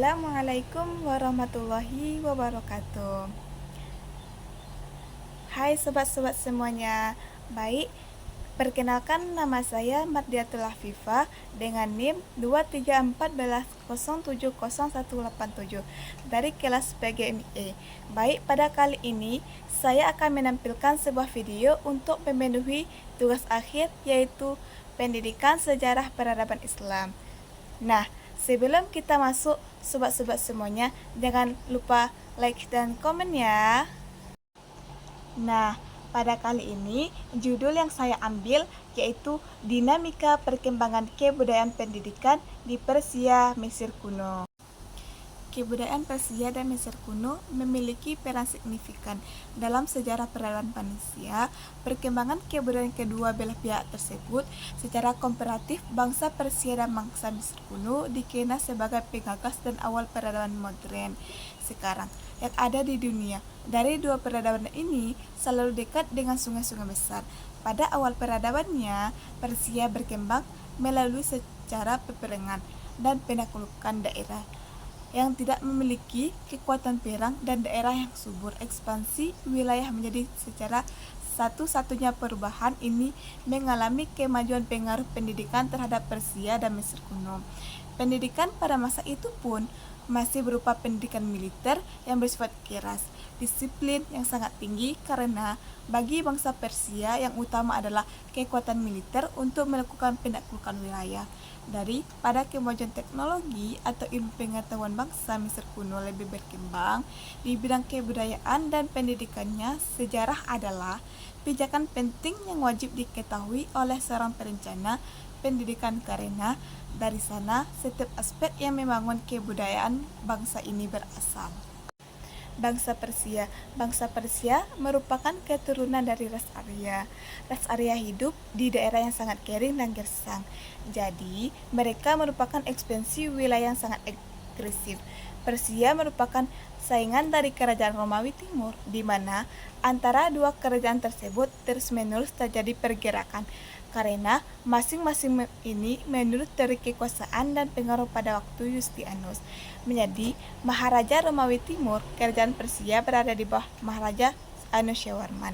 Assalamualaikum warahmatullahi wabarakatuh. Hai sobat-sobat semuanya. Baik, perkenalkan nama saya Mardiatul Afifah dengan NIM 23411070187 dari kelas PGME. Baik, pada kali ini saya akan menampilkan sebuah video untuk memenuhi tugas akhir, yaitu pendidikan sejarah peradaban Islam. Nah, sebelum kita masuk, sobat-sobat semuanya, jangan lupa like dan komen ya. Nah, pada kali ini judul yang saya ambil yaitu Dinamika Perkembangan Kebudayaan Pendidikan di Persia Mesir Kuno. Kebudayaan Persia dan Mesir kuno memiliki peran signifikan dalam sejarah peradaban manusia. Perkembangan kebudayaan kedua belah pihak tersebut secara komparatif, bangsa Persia dan bangsa Mesir kuno dikenal sebagai pengagas dan awal peradaban modern sekarang yang ada di dunia. Dari dua peradaban ini selalu dekat dengan sungai-sungai besar. Pada awal peradabannya, Persia berkembang melalui secara peperangan dan penaklukan daerah yang tidak memiliki kekuatan perang dan daerah yang subur. Ekspansi wilayah menjadi secara satu-satunya perubahan ini mengalami kemajuan pengaruh pendidikan terhadap Persia dan Mesir kuno. Pendidikan pada masa itu pun masih berupa pendidikan militer yang bersifat keras, disiplin yang sangat tinggi, karena bagi bangsa Persia yang utama adalah kekuatan militer untuk melakukan penaklukan wilayah. Daripada kemajuan teknologi atau ilmu pengetahuan, bangsa Mesir kuno lebih berkembang di bidang kebudayaan dan pendidikannya. Sejarah adalah pijakan penting yang wajib diketahui oleh seorang perencana pendidikan, karena dari sana setiap aspek yang membangun kebudayaan bangsa ini berasal. Bangsa Persia merupakan keturunan dari ras Arya. Ras Arya hidup di daerah yang sangat kering dan gersang. Jadi, mereka merupakan ekspansi wilayah yang sangat agresif. Persia merupakan saingan dari kerajaan Romawi Timur, di mana antara dua kerajaan tersebut terus-menerus terjadi pergerakan, karena masing-masing ini menurut dari kekuasaan dan pengaruh. Pada waktu Yustianus menjadi Maharaja Romawi Timur, kerajaan Persia berada di bawah Maharaja Anushirwan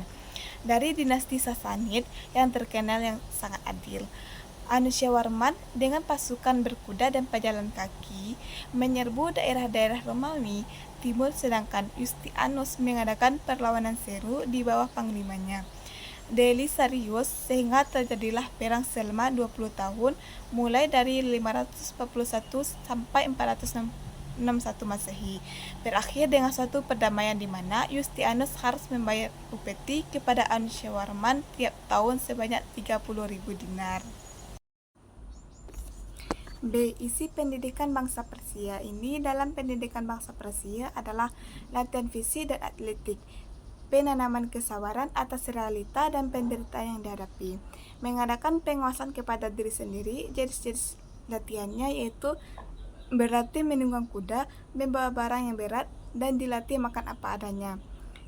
dari dinasti Sasanid yang terkenal yang sangat adil. Anushirwan dengan pasukan berkuda dan pejalan kaki menyerbu daerah-daerah Romawi Timur, sedangkan Yustianus mengadakan perlawanan seru di bawah panglimanya Delisarius, sehingga terjadilah perang selama 20 tahun mulai dari 541 sampai 461 Masehi, berakhir dengan suatu perdamaian di mana Yustianus harus membayar upeti kepada Anushirwan tiap tahun sebanyak 30.000 dinar. B. Isi pendidikan bangsa Persia ini. Dalam pendidikan bangsa Persia adalah latihan fisik dan atletik, penanaman kesabaran atas realita dan penderitaan yang dihadapi, mengadakan penguasaan kepada diri sendiri. Jenis-jenis latihannya yaitu berlatih menunggang kuda, membawa barang yang berat, dan dilatih makan apa adanya.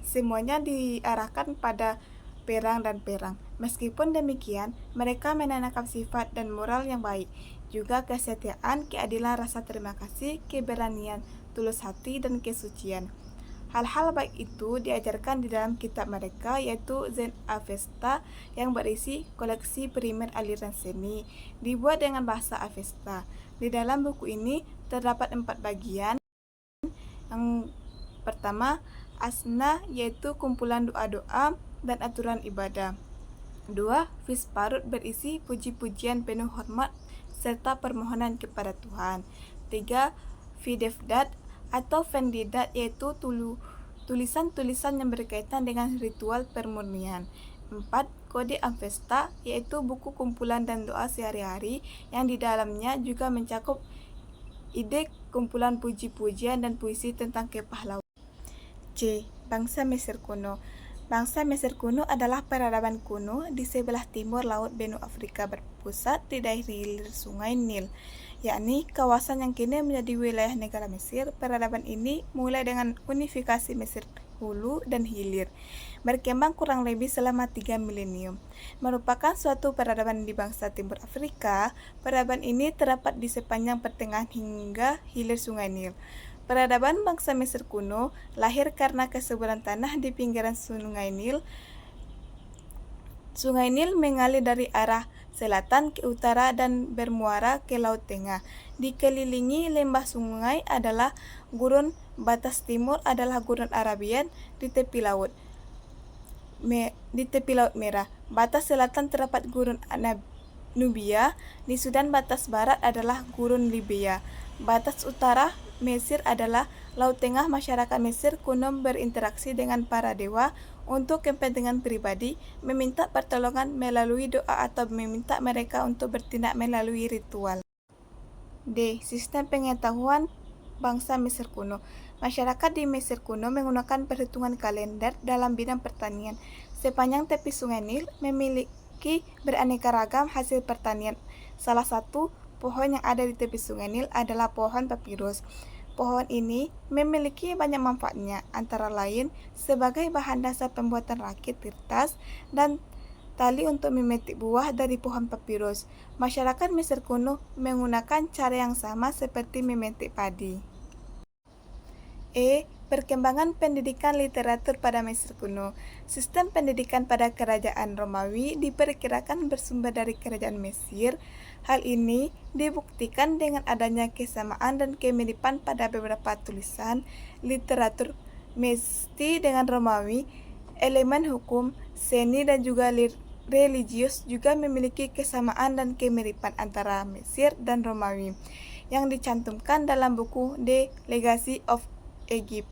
Semuanya diarahkan pada perang dan perang. Meskipun demikian, mereka menanamkan sifat dan moral yang baik, juga kesetiaan, keadilan, rasa terima kasih, keberanian, tulus hati, dan kesucian. Hal-hal baik itu diajarkan di dalam kitab mereka, yaitu Zen Avesta, yang berisi koleksi primer aliran seni, dibuat dengan bahasa Avesta. Di dalam buku ini terdapat 4 bagian. Yang pertama, Asna, yaitu kumpulan doa-doa dan aturan ibadah. 2. Visparut, berisi puji-pujian penuh hormat serta permohonan kepada Tuhan. 3. Videvdat atau Vendidat, yaitu tulisan-tulisan yang berkaitan dengan ritual permurnian. 4. Kode Avesta, yaitu buku kumpulan dan doa sehari-hari yang di dalamnya juga mencakup ide kumpulan puji-pujian dan puisi tentang kepahlawanan. C. Bangsa Mesir kuno. Bangsa Mesir kuno adalah peradaban kuno di sebelah timur laut benua Afrika, berpusat di daerah hilir sungai Nil, yakni kawasan yang kini menjadi wilayah negara Mesir. Peradaban ini mulai dengan unifikasi Mesir hulu dan hilir, berkembang kurang lebih selama 3 milenium. Merupakan suatu peradaban di bangsa Timur Afrika, peradaban ini terdapat di sepanjang pertengahan hingga hilir Sungai Nil. Peradaban bangsa Mesir kuno lahir karena kesuburan tanah di pinggiran Sungai Nil. Sungai Nil mengalir dari arah selatan ke utara dan bermuara ke Laut Tengah. Dikelilingi lembah sungai adalah gurun, batas timur adalah gurun Arabian di tepi Laut Merah. Batas selatan terdapat gurun Nubia, di Sudan batas barat adalah gurun Libya. Batas utara Mesir adalah Laut Tengah. Masyarakat Mesir kuno berinteraksi dengan para dewa untuk kepentingan pribadi, meminta pertolongan melalui doa atau meminta mereka untuk bertindak melalui ritual. D. Sistem pengetahuan bangsa Mesir kuno. Masyarakat di Mesir kuno menggunakan perhitungan kalender dalam bidang pertanian. Sepanjang tepi Sungai Nil memiliki beraneka ragam hasil pertanian. Salah satu pohon yang ada di tepi Sungai Nil adalah pohon papirus. Pohon ini memiliki banyak manfaatnya, antara lain sebagai bahan dasar pembuatan rakit, kertas, dan tali untuk memetik buah dari pohon papirus. Masyarakat Mesir kuno menggunakan cara yang sama seperti memetik padi. E. Perkembangan pendidikan literatur pada Mesir kuno. Sistem pendidikan pada kerajaan Romawi diperkirakan bersumber dari kerajaan Mesir. Hal ini dibuktikan dengan adanya kesamaan dan kemiripan pada beberapa tulisan literatur Mesir dengan Romawi. Elemen hukum, seni, dan juga religius juga memiliki kesamaan dan kemiripan antara Mesir dan Romawi yang dicantumkan dalam buku The Legacy of Egypt.